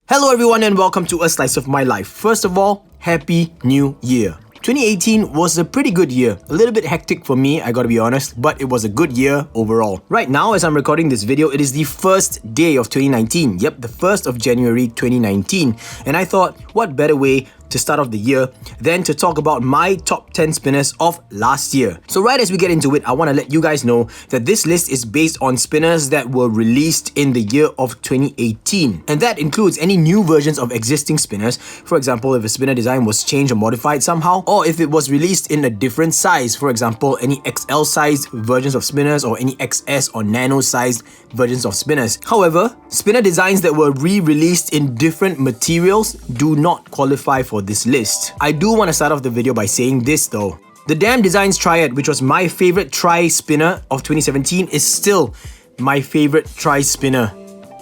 Hello everyone and welcome to A Slice of My Life. First of all, Happy New Year. 2018 was a pretty good year. A little bit hectic for me, I gotta be honest, but it was a good year overall. Right now, as I'm recording this video, it is the first day of 2019. Yep, the 1st of January 2019. And I thought, what better way to start off the year than to talk about my top 10 spinners of last year. So right as we get into it, I want to let you guys know that this list is based on spinners that were released in the year of 2018. And that includes any new versions of existing spinners. For example, if a spinner design was changed or modified somehow, or if it was released in a different size. For example, any XL sized versions of spinners or any XS or nano sized versions of spinners. However, spinner designs that were re-released in different materials do not qualify for this list. I do want to start off the video by saying this though. The Damn Designs Triad, which was my favorite tri-spinner of 2017, is still my favorite tri-spinner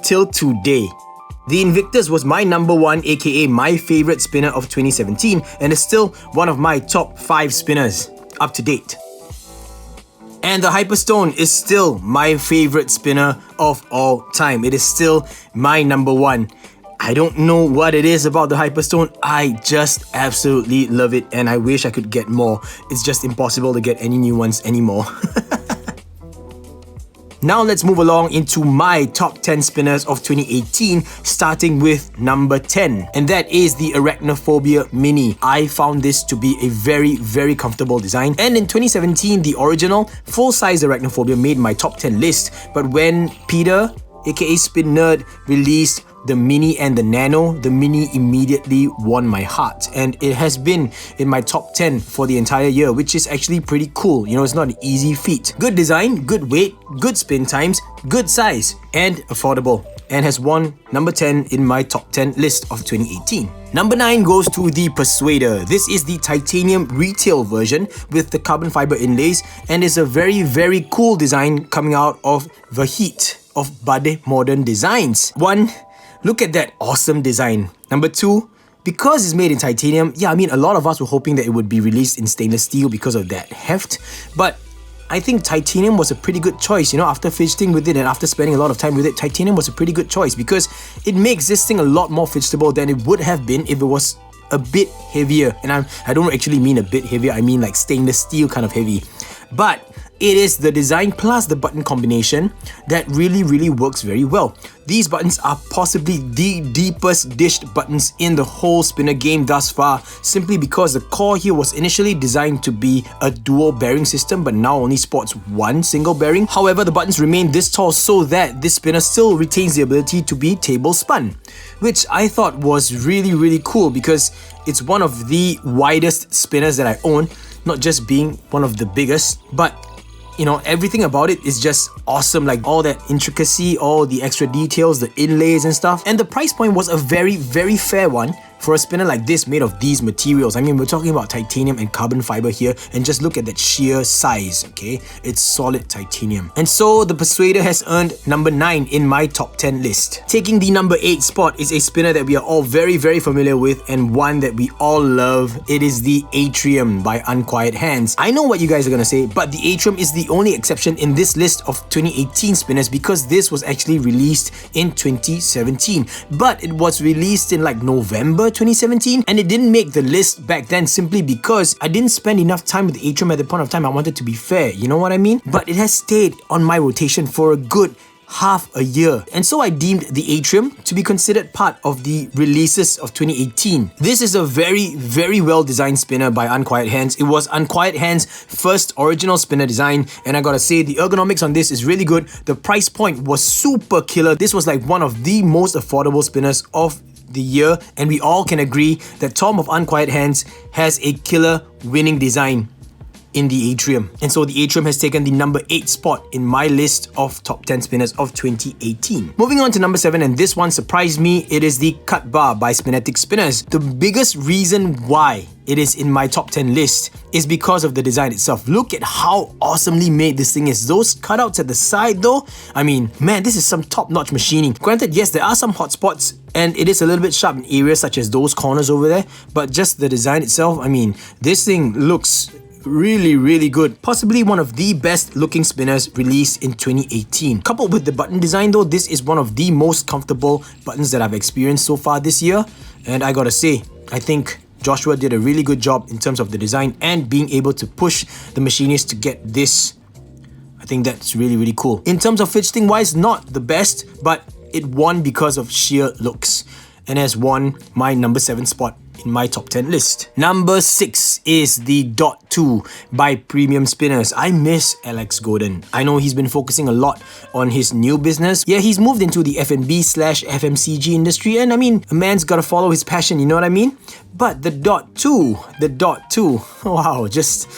till today. The Invictus was my number one, aka my favorite spinner of 2017, and is still one of my top 5 spinners up to date. And the Hyperstone is still my favorite spinner of all time. It is still my number one. I don't know what it is about the Hyperstone. I just absolutely love it and I wish I could get more. It's just impossible to get any new ones anymore. Now let's move along into my top 10 spinners of 2018, starting with number 10. And that is the Arachnophobia Mini. I found this to be a very comfortable design. And in 2017, the original full-size Arachnophobia made my top 10 list. But when Peter, aka Spin Nerd, released the Mini and the Nano, the Mini immediately won my heart. And it has been in my top 10 for the entire year, which is actually pretty cool. You know, it's not an easy feat. Good design, good weight, good spin times, good size, and affordable. And has won number 10 in my top 10 list of 2018. Number 9 goes to the Persuader. This is the titanium retail version with the carbon fiber inlays and is a very cool design coming out of the heat of Bade Modern Designs. 1, look at that awesome design. Number 2, because it's made in titanium, yeah, I mean, a lot of us were hoping that it would be released in stainless steel because of that heft, but I think titanium was a pretty good choice. You know, after fidgeting with it and after spending a lot of time with it, titanium was a pretty good choice because it makes this thing a lot more fidgetable than it would have been if it was a bit heavier. And I don't actually mean a bit heavier, I mean like stainless steel kind of heavy. But it is the design plus the button combination that really works very well. These buttons are possibly the deepest dished buttons in the whole spinner game thus far, simply because the core here was initially designed to be a dual bearing system but now only sports one single bearing. However, the buttons remain this tall so that this spinner still retains the ability to be table spun, which I thought was really cool because it's one of the widest spinners that I own, not just being one of the biggest, but you know, everything about it is just awesome, like all that intricacy, all the extra details, the inlays and stuff. And the price point was a very fair one for a spinner like this made of these materials. I mean, we're talking about titanium and carbon fiber here, and just look at that sheer size, okay? It's solid titanium. And so the Persuader has earned number 9 in my top 10 list. Taking the number 8 spot is a spinner that we are all very familiar with and one that we all love. It is the Atrium by Unquiet Hands. I know what you guys are gonna say, but the Atrium is the only exception in this list of 2018 spinners because this was actually released in 2017. But it was released in like November 2017 and it didn't make the list back then simply because I didn't spend enough time with the Atrium at the point of time. I wanted to be fair, you know what I mean? But it has stayed on my rotation for a good half a year. And so I deemed the Atrium to be considered part of the releases of 2018. This is a very well designed spinner by Unquiet Hands. It was Unquiet Hands' first original spinner design, and I gotta say the ergonomics on this is really good. The price point was super killer. This was like one of the most affordable spinners of the year, and we all can agree that Tom of Unquiet Hands has a killer winning design in the Atrium. And so the Atrium has taken the number 8 spot in my list of top 10 spinners of 2018. Moving on to number 7, and this one surprised me, it is the Cut Bar by Spinnetic Spinners. The biggest reason why it is in my top 10 list is because of the design itself. Look at how awesomely made this thing is. Those cutouts at the side though, I mean, man, this is some top-notch machining. Granted, yes, there are some hot spots and it is a little bit sharp in areas such as those corners over there, but just the design itself, I mean, this thing looks really good. Possibly one of the best looking spinners released in 2018. Coupled with the button design though, this is one of the most comfortable buttons that I've experienced so far this year. And I gotta say, I think Joshua did a really good job in terms of the design and being able to push the machinist to get this. I think that's really cool. In terms of fidgeting wise, not the best, but it won because of sheer looks and has won my number 7 spot in my top 10 list. Number 6 is the Dot 2 by Premium Spinners. I miss Alex Gordon. I know he's been focusing a lot on his new business. Yeah, he's moved into the F&B/FMCG industry, and I mean, a man's gotta follow his passion, you know what I mean? But the Dot 2, wow, just...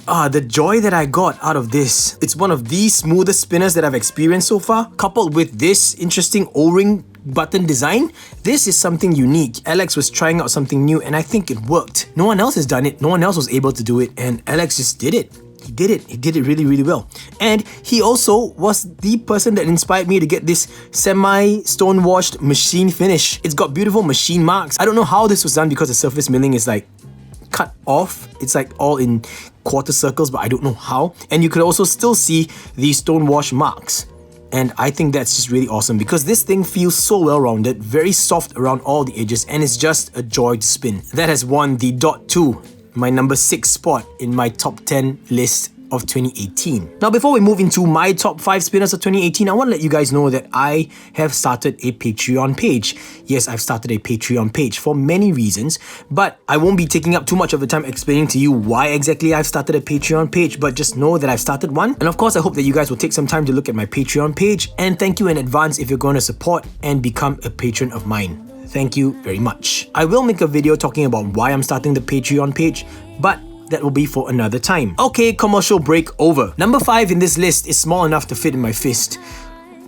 the joy that I got out of this. It's one of the smoothest spinners that I've experienced so far. Coupled with this interesting O-ring button design, this is something unique. Alex was trying out something new and I think it worked. No one else has done it. No one else was able to do it, and Alex just did it. He did it. He did it really well. And he also was the person that inspired me to get this semi-stone washed machine finish. It's got beautiful machine marks. I don't know how this was done because the surface milling is like cut off. It's like all in quarter circles, but I don't know how. And you could also still see the stone wash marks. And I think that's just really awesome because this thing feels so well rounded, very soft around all the edges, and it's just a joy to spin. That has won the Dot 2, my number 6 spot in my top 10 list of 2018. Now, before we move into my top 5 spinners of 2018, I want to let you guys know that I have started a Patreon page. Yes, I've started a Patreon page for many reasons, but I won't be taking up too much of the time explaining to you why exactly I've started a Patreon page, but just know that I've started one. And of course, I hope that you guys will take some time to look at my Patreon page, and thank you in advance if you're going to support and become a patron of mine. Thank you very much. I will make a video talking about why I'm starting the Patreon page, but that will be for another time. Okay, commercial break over. Number 5 in this list is small enough to fit in my fist.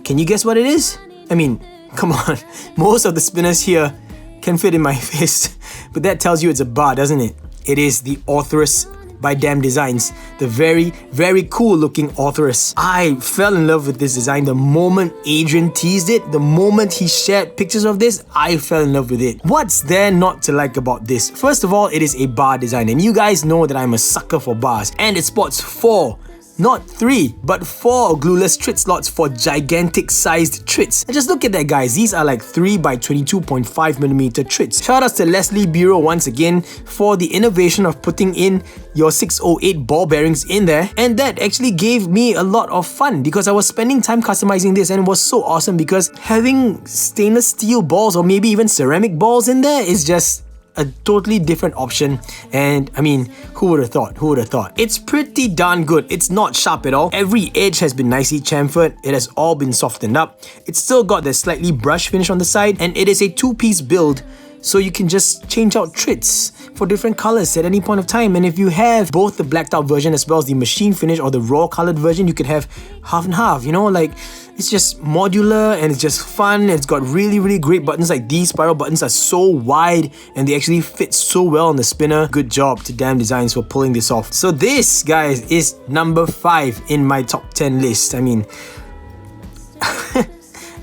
Can you guess what it is? I mean, come on. Most of the spinners here can fit in my fist, but that tells you it's a bar, doesn't it? It is the Authoress by Damn Designs, the very cool looking Authoress. I fell in love with this design the moment Adrian teased it. The moment he shared pictures of this, I fell in love with it. What's there not to like about this? First of all, it is a bar design, and you guys know that I'm a sucker for bars, and it sports 4, not 3, but 4 glueless trit slots for gigantic sized trits. And just look at that, guys. These are like 3 by 22.5mm trits. Shout outs to Leslie Bureau once again for the innovation of putting in your 608 ball bearings in there, and that actually gave me a lot of fun because I was spending time customizing this, and it was so awesome because having stainless steel balls or maybe even ceramic balls in there is just a totally different option. And I mean, who would have thought? It's pretty darn good. It's not sharp at all. Every edge has been nicely chamfered. It has all been softened up. It's still got that slightly brush finish on the side, and it is a 2-piece build, so you can just change out trits for different colors at any point of time. And if you have both the blacked out version as well as the machine finish or the raw colored version, you could have half and half, you know, like it's just modular and it's just fun. It's got really great buttons. Like these spiral buttons are so wide and they actually fit so well on the spinner. Good job to Damn Designs for pulling this off. So this, guys, is number 5 in my top 10 list. I mean,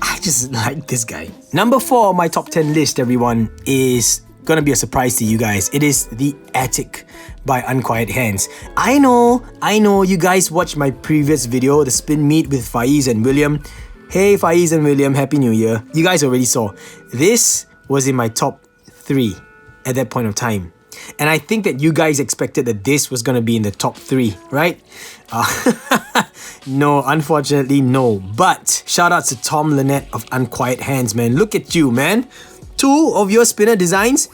I just like this guy. Number 4 on my top 10 list, everyone, is gonna be a surprise to you guys. It is the Attic by Unquiet Hands. I know, you guys watched my previous video, the spin meet with Faiz and William. Hey Faiz and William, Happy New Year. You guys already saw. This was in my top 3 at that point of time. And I think that you guys expected that this was gonna be in the top 3, right? No, unfortunately, no. But shout out to Tom Lynette of Unquiet Hands, man. Look at you, man. 2 of your spinner designs,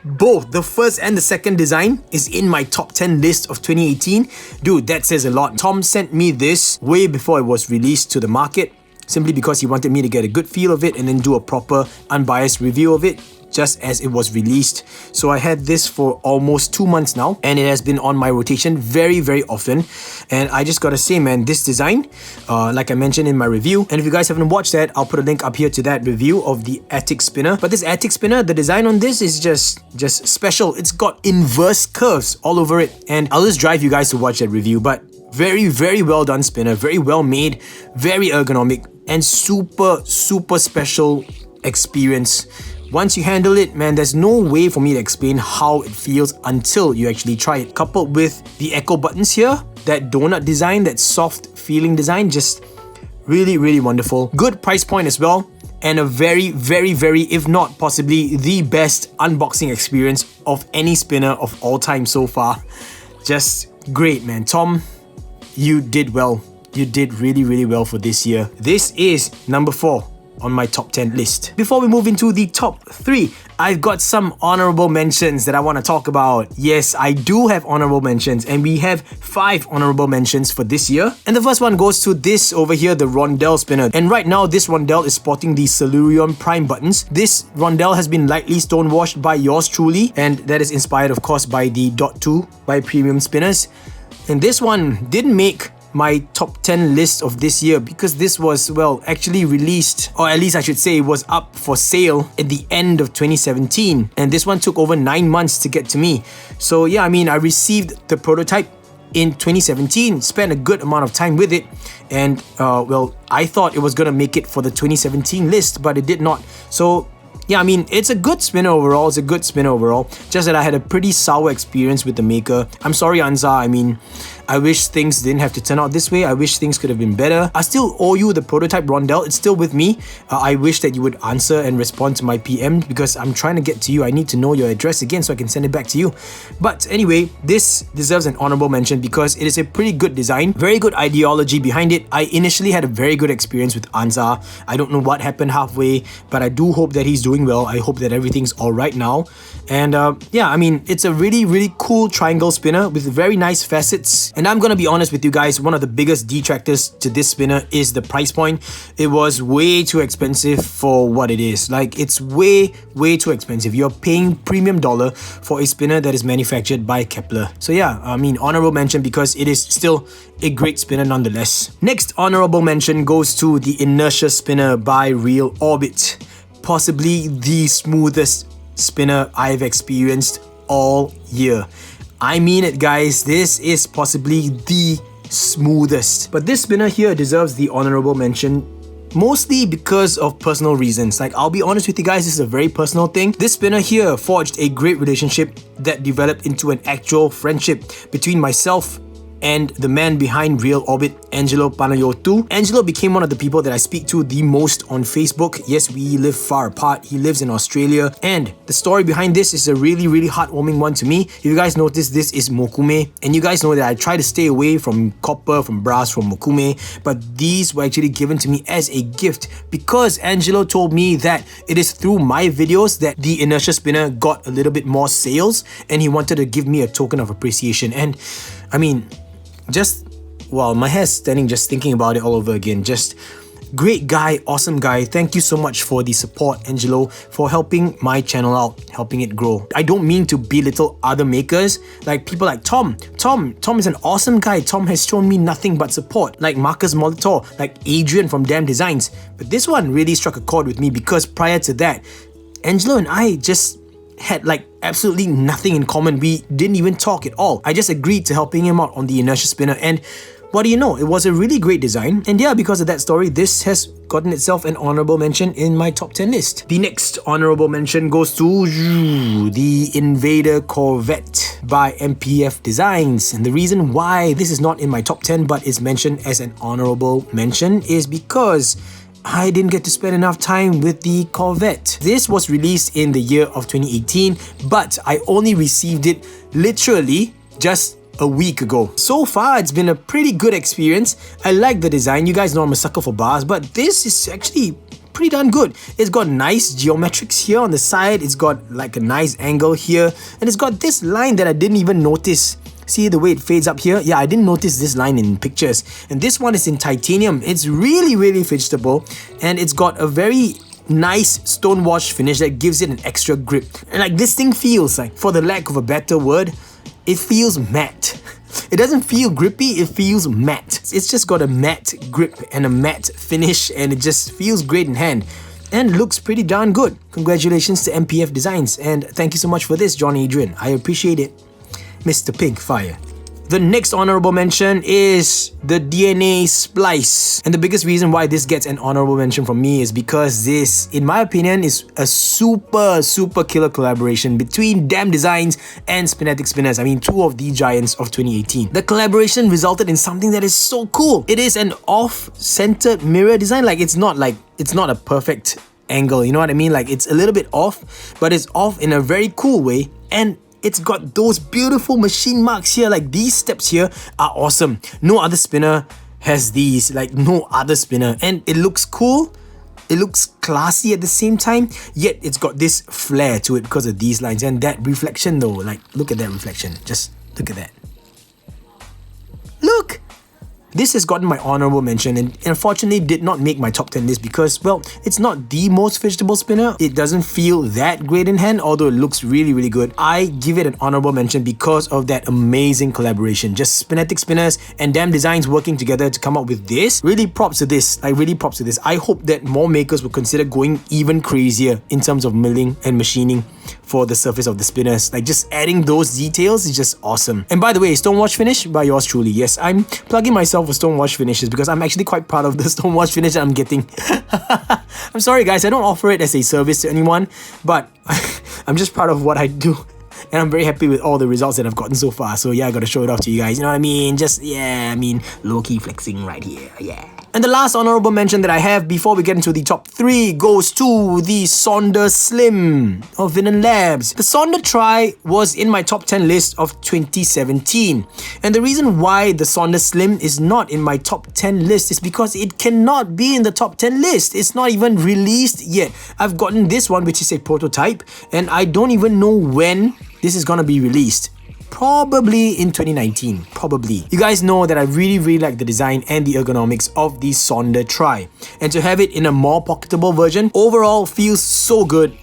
both the first and the second design, is in my top 10 list of 2018. Dude, that says a lot. Tom sent me this way before it was released to the market, simply because he wanted me to get a good feel of it and then do a proper unbiased review of it just as it was released. So I had this for almost 2 months now, and it has been on my rotation very often. And I just gotta say, man, this design, like I mentioned in my review, and if you guys haven't watched that, I'll put a link up here to that review of the Attic spinner. But this Attic spinner, the design on this is just special. It's got inverse curves all over it, and I'll just drive you guys to watch that review. But very well done spinner, very well made, very ergonomic, and super special experience. Once you handle it, man, there's no way for me to explain how it feels until you actually try it. Coupled with the echo buttons here, that donut design, that soft feeling design, just really, really wonderful. Good price point as well, and a very, very, very, if not possibly the best unboxing experience of any spinner of all time so far. Just great, man. Tom, you did well. You did really, really well for this year. This is number 4 on my top 10 list. Before we move into the top 3, I've got some honorable mentions that I want to talk about. Yes, I do have honorable mentions, and we have 5 honorable mentions for this year. And the first one goes to this over here, the Rondell spinner. And right now, this Rondell is sporting the Silurion Prime buttons. This Rondell has been lightly stonewashed by yours truly, and that is inspired, of course, by the Dot 2 by Premium Spinners. And this one didn't make my top 10 list of this year because this was, well, actually released, or at least I should say it was up for sale at the end of 2017, and this one took over 9 months to get to me. So yeah, I mean, I received the prototype in 2017, spent a good amount of time with it, and well, I thought it was gonna make it for the 2017 list, but it did not. So yeah, I mean, it's a good spinner overall. It's a good spinner overall. Just that I had a pretty sour experience with the maker. I'm sorry, Anza. I mean, I wish things didn't have to turn out this way. I wish things could have been better. I still owe you the prototype Rondell. It's still with me. I wish that you would answer and respond to my PM because I'm trying to get to you. I need to know your address again so I can send it back to you. But anyway, this deserves an honorable mention because it is a pretty good design. Very good ideology behind it. I initially had a very good experience with Anza. I don't know what happened halfway, but I do hope that he's doing well. I hope that everything's alright now. And yeah, I mean, it's a really, really cool triangle spinner with very nice facets. And I'm gonna be honest with you guys, one of the biggest detractors to this spinner is the price point. It was way too expensive for what it is. Like, it's way, way too expensive. You're paying premium dollar for a spinner that is manufactured by Kepler. So yeah, I mean, honorable mention because it is still a great spinner nonetheless. Next honorable mention goes to the Inertia spinner by Real Orbit. Possibly the smoothest spinner I've experienced all year. I mean it, guys, this is possibly the smoothest. But this spinner here deserves the honorable mention mostly because of personal reasons. Like, I'll be honest with you guys, this is a very personal thing. This spinner here forged a great relationship that developed into an actual friendship between myself and the man behind Real Orbit, Angelo Panayotou. Angelo became one of the people that I speak to the most on Facebook. Yes, we live far apart. He lives in Australia. And the story behind this is a really, really heartwarming one to me. If you guys notice, this is Mokume. And you guys know that I try to stay away from copper, from brass, from Mokume. But these were actually given to me as a gift because Angelo told me that it is through my videos that the Inertia spinner got a little bit more sales. And he wanted to give me a token of appreciation. And I mean, just, well, my hair's standing just thinking about it all over again. Just great guy, awesome guy. Thank you so much for the support, Angelo, for helping my channel out, helping it grow. I don't mean to belittle other makers, like people like Tom. Tom is an awesome guy. Tom has shown me nothing but support, like Marcus Molitor, like Adrian from Damn Designs. But this one really struck a chord with me because prior to that, Angelo and I just had like absolutely nothing in common. We didn't even talk at all. I just agreed to helping him out on the Inertia spinner, and what do you know, it was a really great design. And yeah, because of that story, this has gotten itself an honorable mention in my top 10 list. The next honorable mention goes to the Invader Corvette by MPF Designs. And the reason why this is not in my top 10 but is mentioned as an honorable mention is because I didn't get to spend enough time with the Corvette. This was released in the year of 2018, but I only received it literally just a week ago. So far, it's been a pretty good experience. I like the design. You guys know I'm a sucker for bars, but this is actually pretty darn good. It's got nice geometrics here on the side. It's got like a nice angle here, and it's got this line that I didn't even notice. See the way it fades up here? Yeah, I didn't notice this line in pictures. And this one is in titanium. It's really, really fidgetable. And it's got a very nice stonewash finish that gives it an extra grip. And like, this thing feels like, for the lack of a better word, it feels matte. It doesn't feel grippy, it feels matte. It's just got a matte grip and a matte finish, and it just feels great in hand. And looks pretty darn good. Congratulations to MPF Designs. And thank you so much for this, John Adrian. I appreciate it. Mr. Pink Fire. The next honorable mention is the DNA Splice. And the biggest reason why this gets an honorable mention from me is because this, in my opinion, is a super killer collaboration between Damn Designs and Spinnetic Spinners. I mean, two of the giants of 2018. The collaboration resulted in something that is so cool. It is an off-centered mirror design. Like, it's not a perfect angle, you know what I mean? Like, it's a little bit off, but it's off in a very cool way, and it's got those beautiful machine marks here. Like, these steps here are awesome. No other spinner has these, like no other spinner, and it looks cool. It looks classy at the same time, yet it's got this flair to it because of these lines and that reflection though. Like, look at that reflection. Just look at that. Look! This has gotten my honorable mention and unfortunately did not make my top 10 list because, well, it's not the most fidgetable spinner. It doesn't feel that great in hand, although it looks really good. I give it an honorable mention because of that amazing collaboration. Just Spinnetic Spinners and Damn Designs working together to come up with this. Really props to this. Like, really props to this. I hope that more makers will consider going even crazier in terms of milling and machining for the surface of the spinners. Like, just adding those details is just awesome. And by the way, Stonewash finish by yours truly. Yes, I'm plugging myself for Stonewash finishes because I'm actually quite proud of the Stonewash finish that I'm getting. I'm sorry guys, I don't offer it as a service to anyone, but I'm just proud of what I do. And I'm very happy with all the results that I've gotten so far. So yeah, I gotta show it off to you guys. You know what I mean? Just, yeah, I mean, low-key flexing right here. Yeah. And the last honorable mention that I have before we get into the top 3 goes to the Sonder Slim of Vinon Labs. The Sonder Tri was in my top 10 list of 2017. And the reason why the Sonder Slim is not in my top 10 list is because it cannot be in the top 10 list. It's not even released yet. I've gotten this one, which is a prototype, and I don't even know when this is gonna be released. Probably in 2019, probably. You guys know that I really like the design and the ergonomics of the Sonder Tri. And to have it in a more pocketable version, overall feels so good.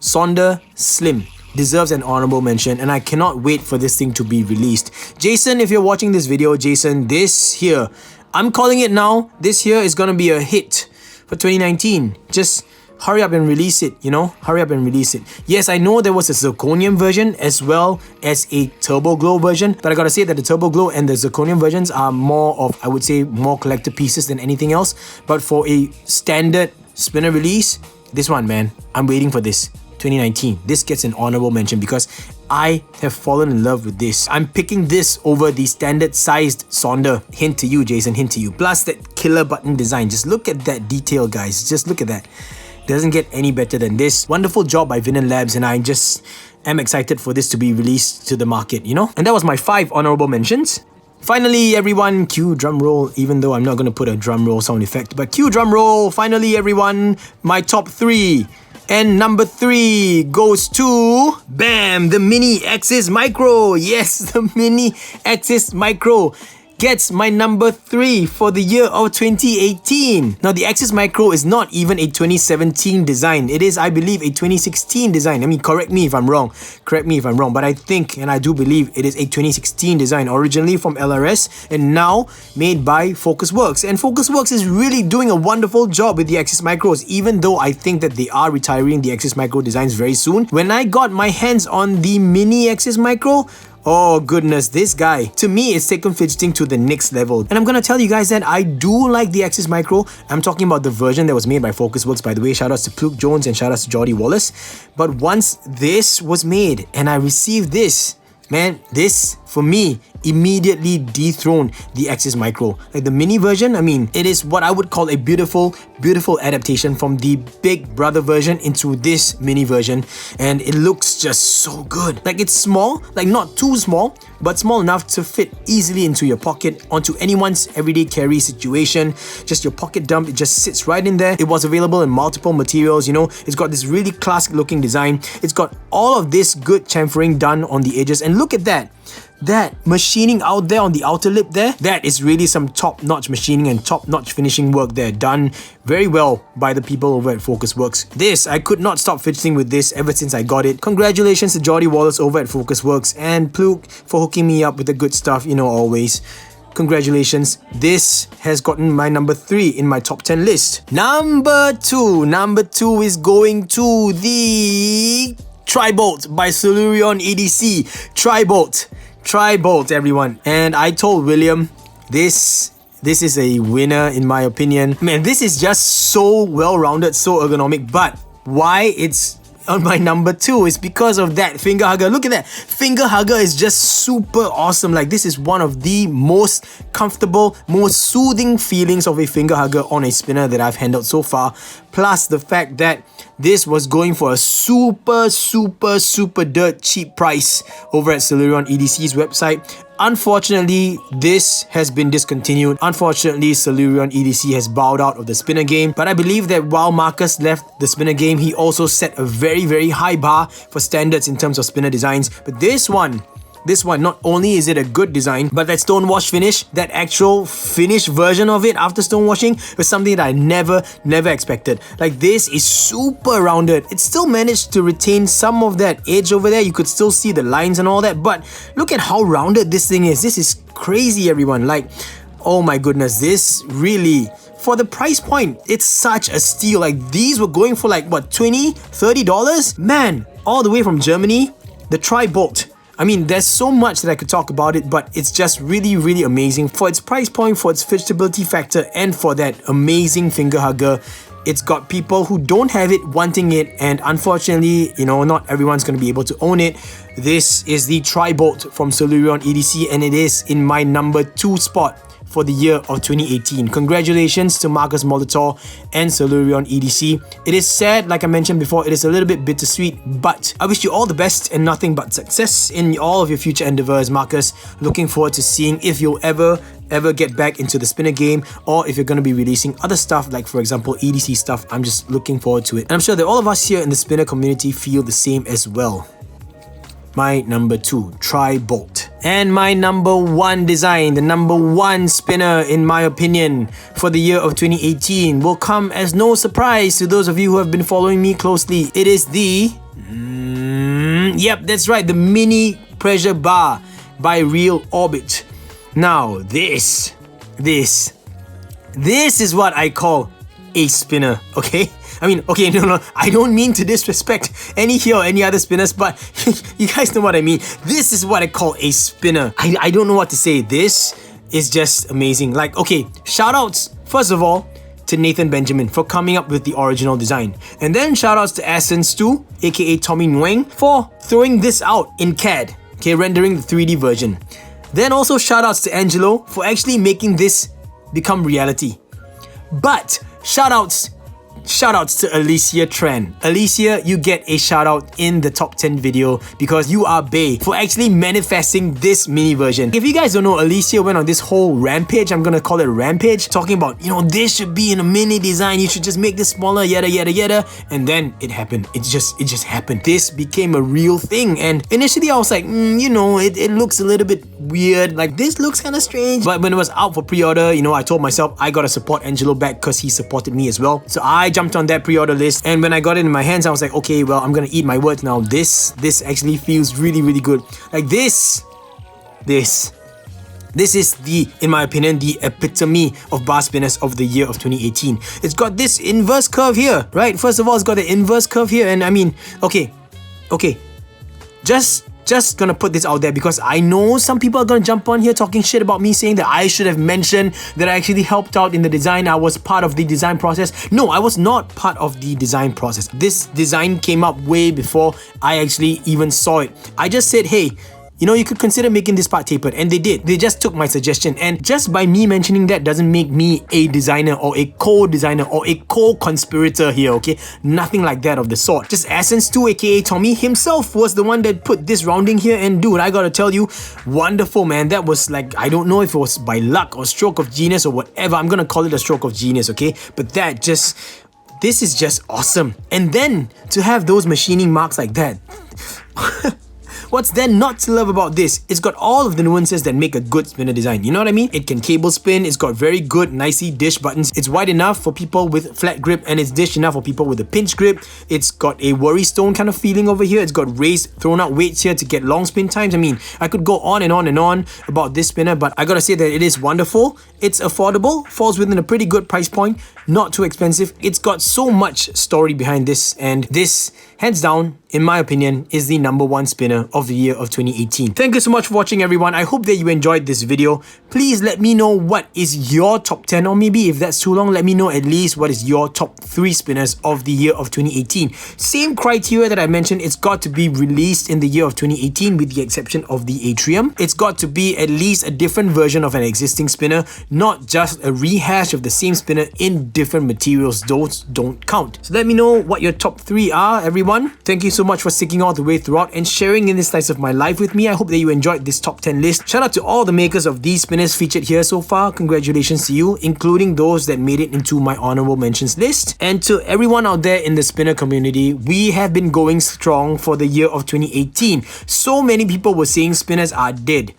Sonder Slim deserves an honorable mention and I cannot wait for this thing to be released. Jason, if you're watching this video, Jason, this here, I'm calling it now. This here is gonna be a hit for 2019. Just hurry up and release it, you know? Hurry up and release it. Yes, I know there was a zirconium version as well as a turbo glow version, but I gotta say that the turbo glow and the zirconium versions are more of, I would say, more collector pieces than anything else. But for a standard spinner release, this one, man, I'm waiting for this. 2019. This gets an honorable mention because I have fallen in love with this. I'm picking this over the standard sized Sonder. Hint to you, Jason, hint to you. Plus that killer button design. Just look at that detail, guys. Just look at that. Doesn't get any better than this. Wonderful job by Vinon Labs, and I just am excited for this to be released to the market, you know? And that was my 5 honorable mentions. Finally, everyone, cue drum roll, even though I'm not going to put a drum roll sound effect, but cue drum roll. Finally, everyone, my top 3. And number 3 goes to, bam, the Mini Axis Micro. Yes, the Mini Axis Micro gets my number 3 for the year of 2018. Now, the Axis Micro is not even a 2017 design. It is, I believe, a 2016 design. I mean, correct me if I'm wrong. Correct me if I'm wrong. But I think, and I do believe, it is a 2016 design, originally from LRS and now made by Focusworks. And Focusworks is really doing a wonderful job with the Axis Micros, even though I think that they are retiring the Axis Micro designs very soon. When I got my hands on the Mini Axis Micro, oh goodness, this guy, to me, it's taken fidgeting to the next level. And I'm gonna tell you guys that I do like the Axis Micro. I'm talking about the version that was made by Focusworks, by the way. Shoutouts to Pluke Jones and shoutouts to Jordy Wallace. But once this was made and I received this, man, this, for me, immediately dethroned the Axis Micro. Like the mini version, I mean, it is what I would call a beautiful adaptation from the big brother version into this mini version, and it looks just so good. Like, it's small, like not too small, but small enough to fit easily into your pocket, onto anyone's everyday carry situation. Just your pocket dump, it just sits right in there. It was available in multiple materials, you know. It's got this really classic looking design. It's got all of this good chamfering done on the edges, and look at that. That machining out there on the outer lip there, that is really some top-notch machining and top-notch finishing work there, done very well by the people over at Focusworks. This, I could not stop fidgeting with this ever since I got it. Congratulations to Jordy Wallace over at Focusworks and Pluke for hooking me up with the good stuff, you know, always. Congratulations. This has gotten my number 3 in my top 10 list. Number 2 is going to the Tribolt by Solurion EDC. Tribolt. Tri-bolt, everyone. And I told William, this is a winner in my opinion. Man, this is just so well-rounded, so ergonomic. But why it's on my number 2 is because of that finger hugger. Look at that. Finger hugger is just super awesome. Like, this is one of the most comfortable, most soothing feelings of a finger hugger on a spinner that I've handled so far. Plus the fact that this was going for a super dirt cheap price over at Solurion EDC's website. Unfortunately, this has been discontinued. Unfortunately, Solurion EDC has bowed out of the spinner game. But I believe that while Marcus left the spinner game, he also set a very high bar for standards in terms of spinner designs. But this one, not only is it a good design, but that stonewash finish, that actual finished version of it after stonewashing, was something that I never expected. Like, this is super rounded. It still managed to retain some of that edge over there. You could still see the lines and all that, but look at how rounded this thing is. This is crazy, everyone. Like, oh my goodness, this really, for the price point, it's such a steal. Like, these were going for like, what, $20, $30? Man, all the way from Germany, the Tri-Bolt. I mean, there's so much that I could talk about it, but it's just really amazing for its price point, for its fidgetability factor, and for that amazing finger hugger. It's got people who don't have it wanting it, and unfortunately, you know, not everyone's going to be able to own it. This is the Tri-Bolt from Solurion EDC, and it is in my number 2 spot for the year of 2018. Congratulations to Marcus Molitor and Solurion EDC. It is sad, like I mentioned before, it is a little bit bittersweet, but I wish you all the best and nothing but success in all of your future endeavors, Marcus. Looking forward to seeing if you'll ever get back into the spinner game, or if you're going to be releasing other stuff, like for example EDC stuff. I'm just looking forward to it, and I'm sure that all of us here in the spinner community feel the same as well. My number 2, Tri-Bolt. And my number 1 design, the number 1 spinner in my opinion for the year of 2018, will come as no surprise to those of you who have been following me closely. It is the... yep, that's right, the Mini Pressure Bar by Real Orbit. Now, this is what I call a spinner, okay? I mean, okay, no, I don't mean to disrespect any here or any other spinners, but you guys know what I mean. This is what I call a spinner. I don't know what to say. This is just amazing. Like, okay, shoutouts, first of all, to Nathan Benjamin for coming up with the original design. And then shoutouts to Essence 2, aka Tommy Nguyen, for throwing this out in CAD, okay, rendering the 3D version. Then also shoutouts to Angelo for actually making this become reality. But shoutouts to Alicia Tran. Alicia, you get a shout out in the top 10 video because you are bae for actually manifesting this mini version. If you guys don't know, Alicia went on this whole rampage, I'm gonna call it a rampage, talking about, you know, this should be in a mini design, you should just make this smaller, yada, and then it happened. It just happened. This became a real thing, and initially I was like, you know, it looks a little bit weird, like this looks kind of strange, but when it was out for pre-order, you know, I told myself I gotta support Angelo back because he supported me as well. So I jumped on that pre-order list, and when I got it in my hands, I was like, okay, well, I'm gonna eat my words now. This actually feels really good. Like this is the, in my opinion, the epitome of bar spinners of the year of 2018. It's got this inverse curve here, right? First of all, it's got the inverse curve here, and I mean, okay, just gonna put this out there because I know some people are gonna jump on here talking shit about me, saying that I should have mentioned that I actually helped out in the design. I was part of the design process. No, I was not part of the design process. This design came up way before I actually even saw it. I just said, hey, you know, you could consider making this part tapered, and they did. They just took my suggestion, and just by me mentioning that doesn't make me a designer or a co-designer or a co-conspirator here, okay? Nothing like that of the sort. Just Essence 2, aka Tommy himself, was the one that put this rounding here, and dude, I gotta tell you, wonderful, man. That was like, I don't know if it was by luck or stroke of genius or whatever. I'm gonna call it a stroke of genius, okay? But that just, this is just awesome. And then to have those machining marks like that, what's then not to love about this? It's got all of the nuances that make a good spinner design. You know what I mean? It can cable spin, it's got very good, nicely dished buttons. It's wide enough for people with flat grip, and it's dished enough for people with a pinch grip. It's got a worry stone kind of feeling over here. It's got raised, thrown out weights here to get long spin times. I mean, I could go on and on about this spinner, but I gotta say that it is wonderful. It's affordable, falls within a pretty good price point, not too expensive. It's got so much story behind this, and this hands down, in my opinion, is the number one spinner of the year of 2018. Thank you so much for watching, everyone. I hope that you enjoyed this video. Please let me know what is your top 10, or maybe if that's too long, let me know at least what is your top 3 spinners of the year of 2018. Same criteria that I mentioned, it's got to be released in the year of 2018 with the exception of the Atrium. It's got to be at least a different version of an existing spinner, not just a rehash of the same spinner in different materials. Those don't count. So let me know what your top 3 are, everyone. Thank you so much for sticking all the way throughout and sharing in this slice of my life with me. I hope that you enjoyed this top 10 list. Shout out to all the makers of these spinners featured here so far. Congratulations to you, including those that made it into my honorable mentions list. And to everyone out there in the spinner community, we have been going strong for the year of 2018. So many people were saying spinners are dead.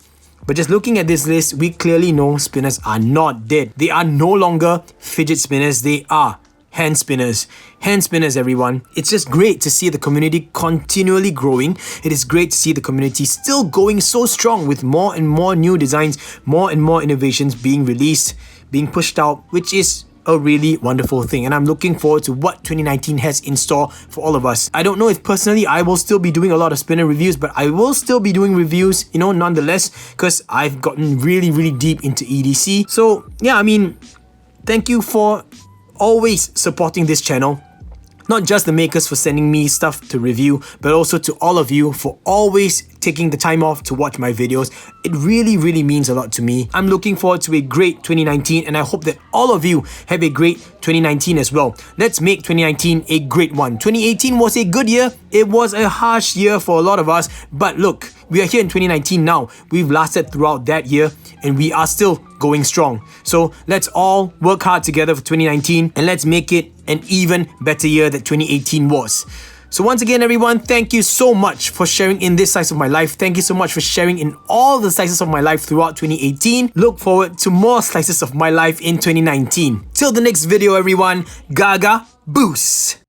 But just looking at this list, we clearly know spinners are not dead. They are no longer fidget spinners, they are hand spinners. Hand spinners, everyone. It's just great to see the community continually growing. It is great to see the community still going so strong with more and more new designs, more and more innovations being released, being pushed out, which is a really wonderful thing. And I'm looking forward to what 2019 has in store for all of us. I don't know if personally I will still be doing a lot of spinner reviews, but I will still be doing reviews, nonetheless, because I've gotten really deep into EDC. So yeah, I mean, thank you for always supporting this channel. Not just the makers for sending me stuff to review, but also to all of you for always taking the time off to watch my videos. It really means a lot to me. I'm looking forward to a great 2019, and I hope that all of you have a great 2019 as well. Let's make 2019 a great one. 2018 was a good year. It was a harsh year for a lot of us, but look, we are here in 2019 now. We've lasted throughout that year and we are still going strong. So let's all work hard together for 2019 and let's make it an even better year that 2018 was. So once again, everyone, thank you so much for sharing in this slice of my life. Thank you so much for sharing in all the slices of my life throughout 2018. Look forward to more slices of my life in 2019. Till the next video, everyone, Gaga Boost!